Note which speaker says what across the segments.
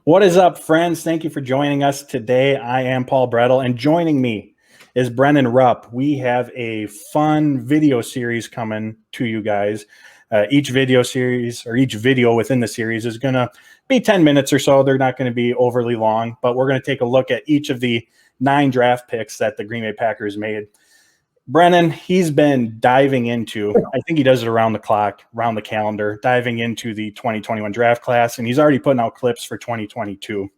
Speaker 1: What is up, friends? Thank you for joining us today. I am Paul Brettel, and joining me is Brennen Rupp. We have a fun video series coming to you guys. Each video within the series is going to be 10 minutes or so. They're not going to be overly long, but we're going to take a look at each of the 9 draft picks that the Green Bay Packers made. Brennen, he's been diving into, I think he does it around the clock, around the calendar, diving into the 2021 draft class, and he's already putting out clips for 2022.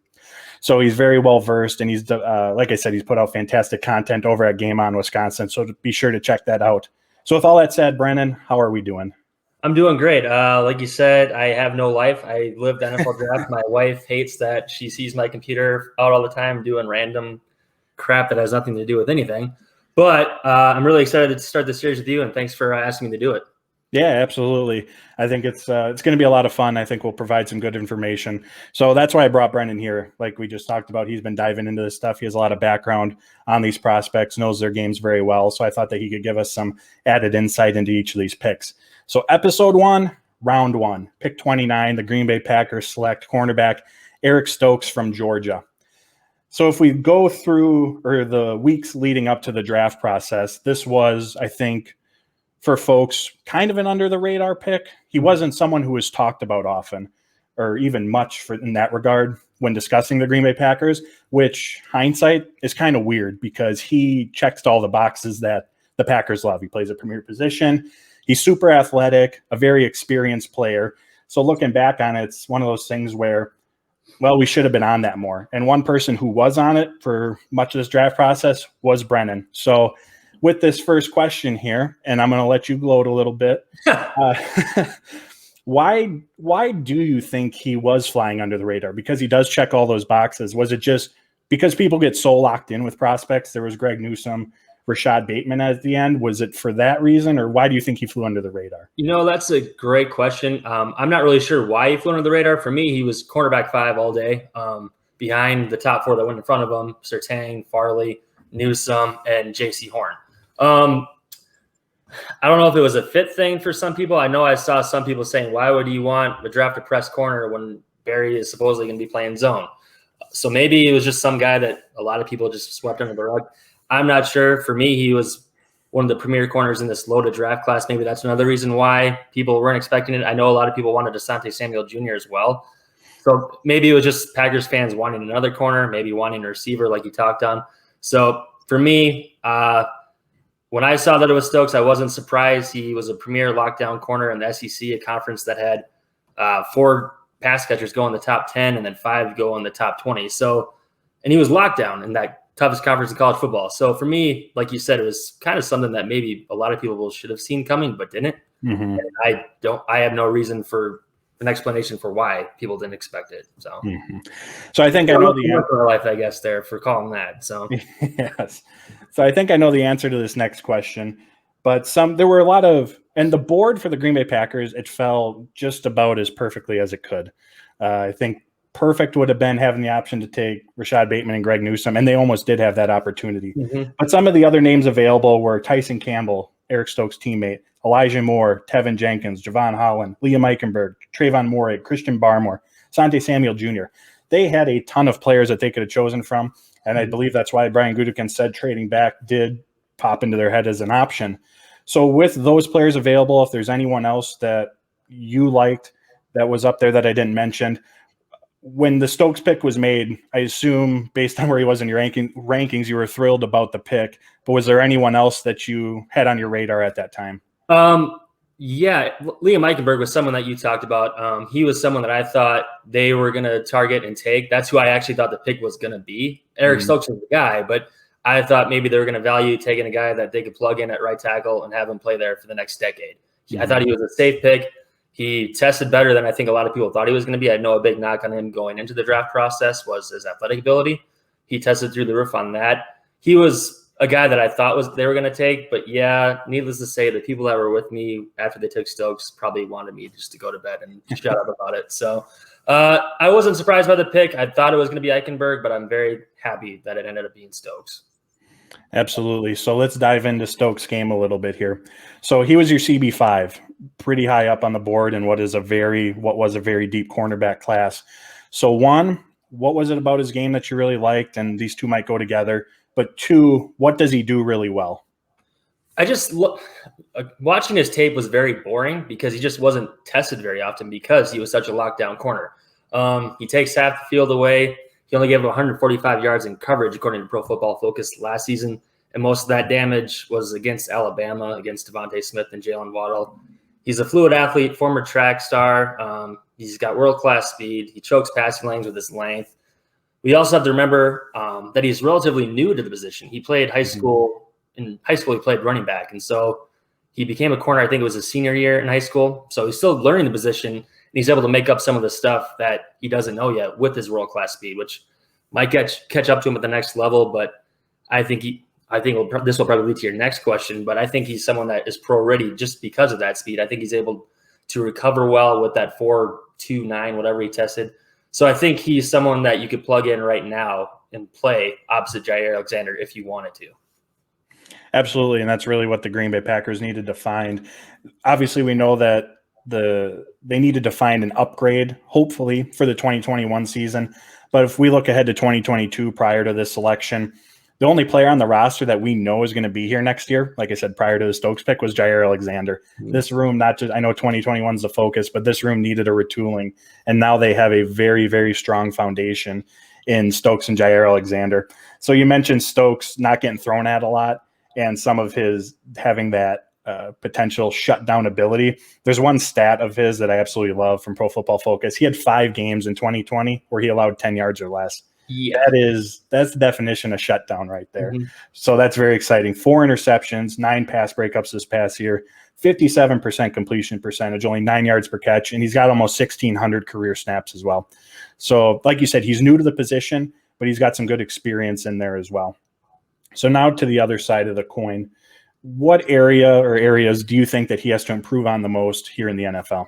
Speaker 1: So he's very well versed, and he's, like I said, he's put out fantastic content over at Game On Wisconsin, so be sure to check that out. So with all that said, Brennen, how are we doing?
Speaker 2: I'm doing great. Like you said, I have no life. I live the NFL draft. My wife hates that she sees my computer out all the time doing random crap that has nothing to do with anything. But I'm really excited to start this series with you, and thanks for asking me to do it.
Speaker 1: Yeah, absolutely. I think it's going to be a lot of fun. I think we'll provide some good information. So that's why I brought Brennen here. Like we just talked about, he's been diving into this stuff. He has a lot of background on these prospects, knows their games very well. So I thought that he could give us some added insight into each of these picks. So episode 1, round 1, pick 29, the Green Bay Packers select cornerback Eric Stokes from Georgia. So if we go through the weeks leading up to the draft process, this was, I think, for folks, kind of an under-the-radar pick. He wasn't someone who was talked about often or even much in that regard when discussing the Green Bay Packers, which hindsight is kind of weird because he checks all the boxes that the Packers love. He plays a premier position. He's super athletic, a very experienced player. So looking back on it, it's one of those things where, well, we should have been on that more. And one person who was on it for much of this draft process was Brennen. So with this first question here, and I'm going to let you gloat a little bit, why do you think he was flying under the radar? Because he does check all those boxes. Was it just because people get so locked in with prospects? There was Greg Newsome, Rashad Bateman at the end. Was it for that reason, or why do you think he flew under the radar?
Speaker 2: You know, that's a great question. I'm not really sure why he flew under the radar. For me, he was cornerback 5 all day, behind the top 4 that went in front of him: Surtain, Farley, Newsome, and J.C. Horn. I don't know if it was a fit thing for some people. I know I saw some people saying, why would you want to draft a press corner when Barry is supposedly going to be playing zone? So maybe it was just some guy that a lot of people just swept under the rug. I'm not sure. For me, he was one of the premier corners in this loaded draft class. Maybe that's another reason why people weren't expecting it. I know a lot of people wanted Asante Samuel Jr. as well. So maybe it was just Packers fans wanting another corner, maybe wanting a receiver like you talked on. So for me, when I saw that it was Stokes, I wasn't surprised. He was a premier lockdown corner in the SEC, a conference that had 4 pass catchers go in the top 10 and then 5 go in the top 20. So, and he was locked down in that toughest conference in college football. So for me, like you said, it was kind of something that maybe a lot of people should have seen coming, but didn't. Mm-hmm. I have no reason for an explanation for why people didn't expect it. So,
Speaker 1: So I think I know the
Speaker 2: answer. Life, I guess, there for calling that. So
Speaker 1: yes. So I think I know the answer to this next question, but there were a lot of, and the board for the Green Bay Packers, it fell just about as perfectly as it could. I think perfect would have been having the option to take Rashad Bateman and Greg Newsome, and they almost did have that opportunity. Mm-hmm. But some of the other names available were Tyson Campbell, Eric Stokes' teammate, Elijah Moore, Tevin Jenkins, Javon Holland, Liam Eichenberg, Trayvon Moore, Christian Barmore, Asante Samuel Jr. They had a ton of players that they could have chosen from, and I believe that's why Brian Gutekunst said trading back did pop into their head as an option. So with those players available, if there's anyone else that you liked that was up there that I didn't mention, when the Stokes pick was made, I assume based on where he was in your rankings, you were thrilled about the pick. But was there anyone else that you had on your radar at that time?
Speaker 2: Yeah, Liam Eichenberg was someone that you talked about. He was someone that I thought they were going to target and take. That's who I actually thought the pick was going to be. Eric Stokes was the guy, but I thought maybe they were going to value taking a guy that they could plug in at right tackle and have him play there for the next decade. I thought he was a safe pick. He tested better than I think a lot of people thought he was going to be. I know a big knock on him going into the draft process was his athletic ability. He tested through the roof on that. He was a guy that I thought they were going to take, but yeah, needless to say, the people that were with me after they took Stokes probably wanted me just to go to bed and shut up about it. So I wasn't surprised by the pick. I thought it was going to be Eichenberg, but I'm very happy that it ended up being Stokes.
Speaker 1: Absolutely. So let's dive into Stokes' game a little bit here. So he was your CB5, pretty high up on the board in what was a very deep cornerback class. So one, what was it about his game that you really liked? And these two might go together. But two, what does he do really well?
Speaker 2: I just watching his tape was very boring because he just wasn't tested very often because he was such a lockdown corner. He takes half the field away. He only gave 145 yards in coverage, according to Pro Football Focus last season. And most of that damage was against Alabama, against Devontae Smith and Jalen Waddle. He's a fluid athlete, former track star. He's got world-class speed. He chokes passing lanes with his length. We also have to remember that he's relatively new to the position. He played high school. In high school, he played running back. And so he became a corner, I think it was his senior year in high school. So he's still learning the position, and he's able to make up some of the stuff that he doesn't know yet with his world-class speed, which might catch up to him at the next level. But I think this will probably lead to your next question, but I think he's someone that is pro-ready just because of that speed. I think he's able to recover well with that 4.29, whatever he tested. So I think he's someone that you could plug in right now and play opposite Jair Alexander if you wanted to.
Speaker 1: Absolutely, and that's really what the Green Bay Packers needed to find. Obviously, we know that they needed to find an upgrade, hopefully, for the 2021 season. But if we look ahead to 2022 prior to this selection, the only player on the roster that we know is going to be here next year, like I said, prior to the Stokes pick, was Jair Alexander. Mm-hmm. This room, not just, I know 2021 is the focus, but this room needed a retooling. And now they have a very, very strong foundation in Stokes and Jair Alexander. So you mentioned Stokes not getting thrown at a lot and some of his having that potential shutdown ability. There's one stat of his that I absolutely love from Pro Football Focus. He had 5 games in 2020 where he allowed 10 yards or less. Yeah. That's the definition of shutdown right there. Mm-hmm. So that's very exciting. 4 interceptions, 9 pass breakups this past year, 57% completion percentage, only 9 yards per catch, and he's got almost 1,600 career snaps as well. So like you said, he's new to the position, but he's got some good experience in there as well. So now to the other side of the coin, what area or areas do you think that he has to improve on the most here in the NFL?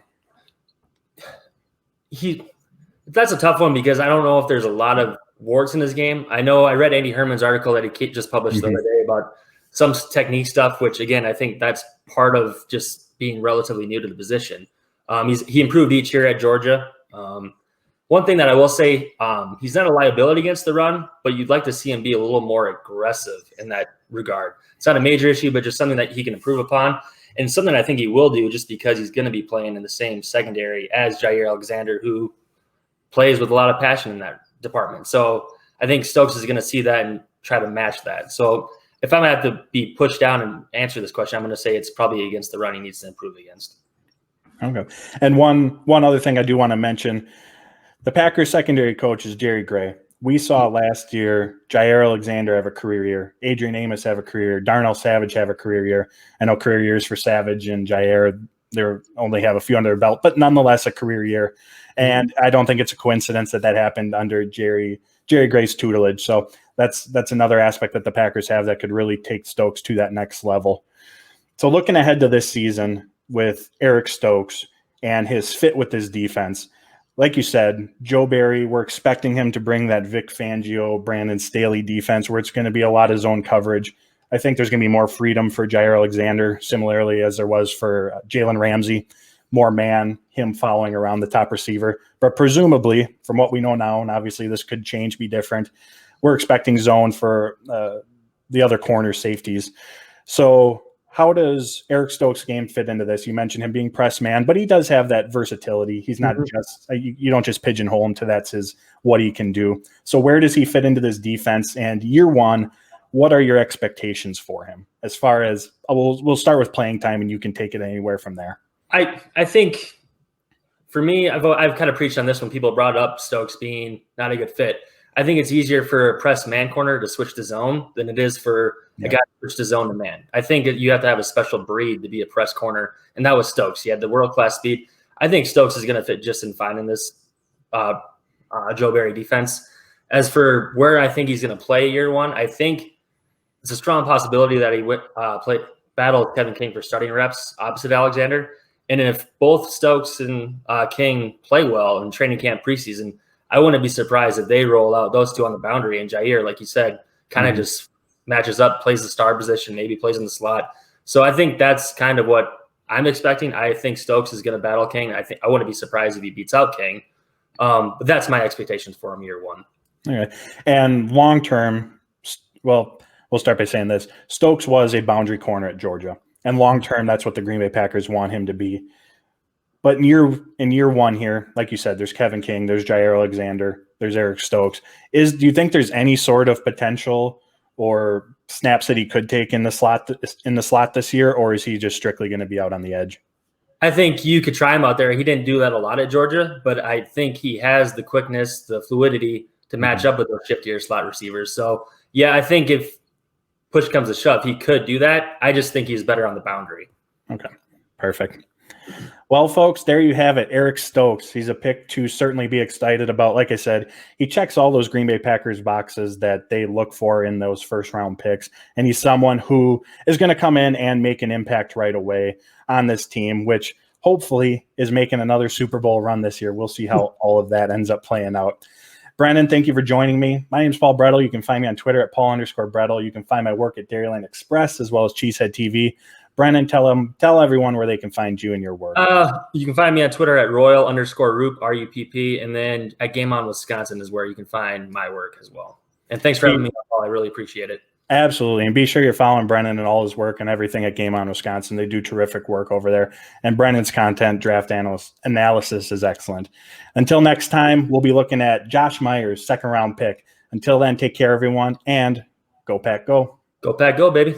Speaker 2: That's a tough one because I don't know if there's a lot of warts in his game. I know I read Andy Herman's article that he just published the other day about some technique stuff, which again, I think that's part of just being relatively new to the position. He improved each year at Georgia. One thing that I will say, he's not a liability against the run, but you'd like to see him be a little more aggressive in that regard. It's not a major issue, but just something that he can improve upon, and something I think he will do just because he's going to be playing in the same secondary as Jair Alexander, who plays with a lot of passion in that department. So I think Stokes is going to see that and try to match that. So if I'm going to have to be pushed down and answer this question, I'm going to say it's probably against the run he needs to improve against.
Speaker 1: Okay. And one other thing I do want to mention, the Packers secondary coach is Jerry Gray. We saw last year Jair Alexander have a career year, Adrian Amos have a career year, Darnell Savage have a career year. I know career years for Savage and Jair, they only have a few under their belt, but nonetheless a career year. And I don't think it's a coincidence that happened under Jerry Gray's tutelage. So that's another aspect that the Packers have that could really take Stokes to that next level. So looking ahead to this season with Eric Stokes and his fit with his defense, like you said, Joe Barry, we're expecting him to bring that Vic Fangio, Brandon Staley defense where it's going to be a lot of zone coverage. I think there's going to be more freedom for Jair Alexander, similarly as there was for Jalen Ramsey. More man, him following around the top receiver. But presumably, from what we know now, and obviously this could change, be different, we're expecting zone for the other corner safeties. So how does Eric Stokes' game fit into this? You mentioned him being press man, but he does have that versatility. He's not just you don't just pigeonhole him to that's what he can do. So where does he fit into this defense? And year one, what are your expectations for him? As far as we'll start with playing time, and you can take it anywhere from there.
Speaker 2: I think for me, I've kind of preached on this when people brought up Stokes being not a good fit. I think it's easier for a press man corner to switch to zone than it is for a guy to switch to zone to man. I think you have to have a special breed to be a press corner, and that was Stokes. He had the world-class speed. I think Stokes is going to fit just in fine in this Joe Barry defense. As for where I think he's going to play year one, I think it's a strong possibility that he would battle Kevin King for starting reps opposite Alexander. And if both Stokes and King play well in training camp preseason, I wouldn't be surprised if they roll out those two on the boundary. And Jair, like you said, kind of just matches up, plays the star position, maybe plays in the slot. So I think that's kind of what I'm expecting. I think Stokes is going to battle King. I wouldn't be surprised if he beats out King. But that's my expectations for him year one.
Speaker 1: Okay. And long term, well, we'll start by saying this. Stokes was a boundary corner at Georgia. And long term, that's what the Green Bay Packers want him to be. But in year one here, like you said, there's Kevin King, there's Jair Alexander, there's Eric Stokes. Do you think there's any sort of potential or snaps that he could take in the slot this year, or is he just strictly going to be out on the edge?
Speaker 2: I think you could try him out there. He didn't do that a lot at Georgia, but I think he has the quickness, the fluidity to match up with those shiftier slot receivers. So, yeah, I think if push comes to shove, he could do that. I just think he's better on the boundary.
Speaker 1: Okay, perfect. Well, folks, there you have it. Eric Stokes. He's a pick to certainly be excited about. Like I said, he checks all those Green Bay Packers boxes that they look for in those first-round picks, and he's someone who is going to come in and make an impact right away on this team, which hopefully is making another Super Bowl run this year. We'll see how all of that ends up playing out. Brennen, thank you for joining me. My name is Paul Brettel. You can find me on Twitter at Paul_Brettel. You can find my work at Dairyland Express as well as Cheesehead TV. Brennen, tell everyone where they can find you and your work.
Speaker 2: You can find me on Twitter at Royal_Rupp, RUPP, and then at Game On Wisconsin is where you can find my work as well. And thanks for having me, Paul. I really appreciate it.
Speaker 1: Absolutely. And be sure you're following Brennen and all his work and everything at Game On Wisconsin. They do terrific work over there. And Brennan's content, draft analysis is excellent. Until next time, we'll be looking at Josh Myers, second-round pick. Until then, take care, everyone, and go Pack, go.
Speaker 2: Go Pack, go, baby.